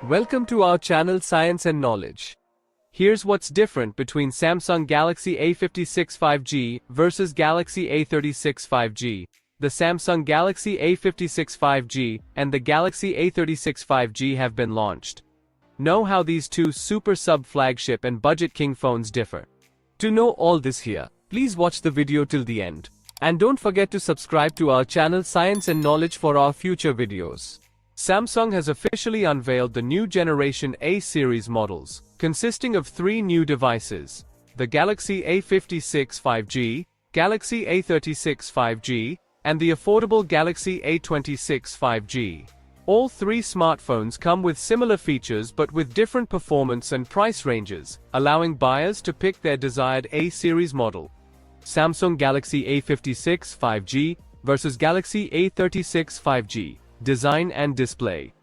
Welcome to our channel Science and Knowledge. Here's what's different between Samsung Galaxy A56 5G versus Galaxy A36 5G. The Samsung Galaxy A56 5G and the Galaxy A36 5G have been launched. Know how these two super sub-flagship and budget king phones differ. To know all this here, please watch the video till the end. And don't forget to subscribe to our channel Science and Knowledge for our future videos. Samsung has officially unveiled the new generation A series models, consisting of three new devices: the Galaxy A56 5G, Galaxy A36 5G, and the affordable Galaxy A26 5G. All three smartphones come with similar features but with different performance and price ranges, allowing buyers to pick their desired A series model. Samsung Galaxy A56 5G versus Galaxy A36 5G. Design and display.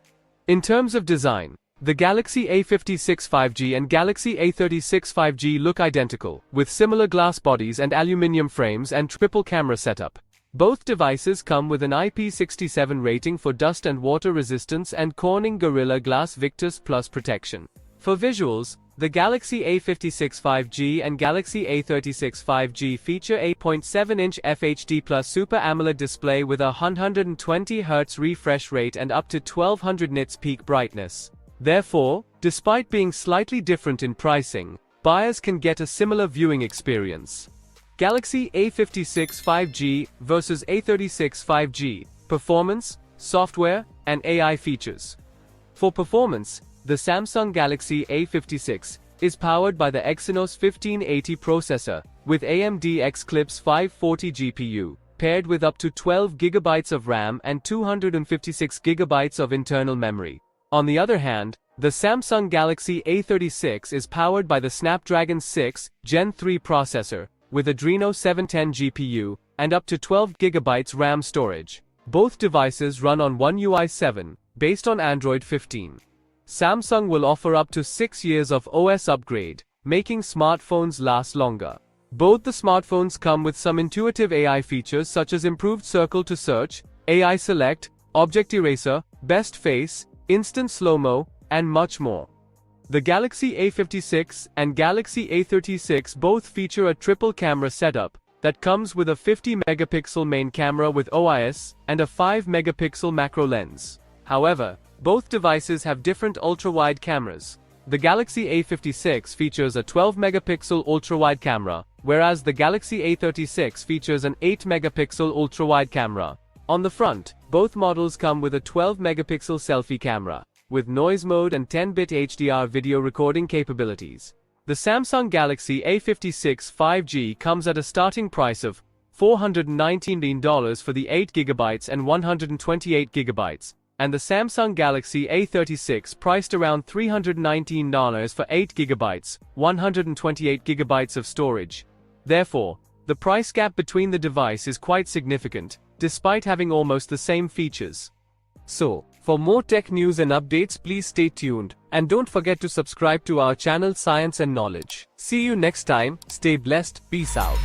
In terms of design, the Galaxy A56 5G and Galaxy A36 5G look identical, with similar glass bodies and aluminium frames and triple camera setup. Both devices come with an IP67 rating for dust and water resistance and Corning Gorilla Glass Victus Plus protection. For visuals, the Galaxy A56 5G and Galaxy A36 5G feature a 0.7-inch FHD Plus Super AMOLED display with a 120Hz refresh rate and up to 1200 nits peak brightness. Therefore, despite being slightly different in pricing, buyers can get a similar viewing experience. Galaxy A56 5G versus A36 5G. Performance, software, and AI features. For performance, the Samsung Galaxy A56 is powered by the Exynos 1580 processor, with AMD Eclipse 540 GPU, paired with up to 12 GB of RAM and 256 GB of internal memory. On the other hand, the Samsung Galaxy A36 is powered by the Snapdragon 6 Gen 3 processor, with Adreno 710 GPU, and up to 12 GB RAM storage. Both devices run on One UI 7, based on Android 15. Samsung will offer up to 6 years of OS upgrade, making smartphones last longer. Both the smartphones come with some intuitive AI features such as improved circle to search, AI select, object eraser, best face, instant slow-mo, and much more. The Galaxy A56 and Galaxy A36 both feature a triple camera setup that comes with a 50-megapixel main camera with OIS and a 5-megapixel macro lens. However, both devices have different ultra-wide cameras. The Galaxy A56 features a 12-megapixel ultra-wide camera, whereas the Galaxy A36 features an 8-megapixel ultra-wide camera. On the front, both models come with a 12-megapixel selfie camera, with noise mode and 10-bit HDR video recording capabilities. The Samsung Galaxy A56 5G comes at a starting price of $419 for the 8GB and 128GB. And the Samsung Galaxy A36 priced around $319 for 8GB, 128GB of storage. Therefore, the price gap between the device is quite significant, despite having almost the same features. So, for more tech news and updates, please stay tuned, and don't forget to subscribe to our channel Science and Knowledge. See you next time, stay blessed, peace out.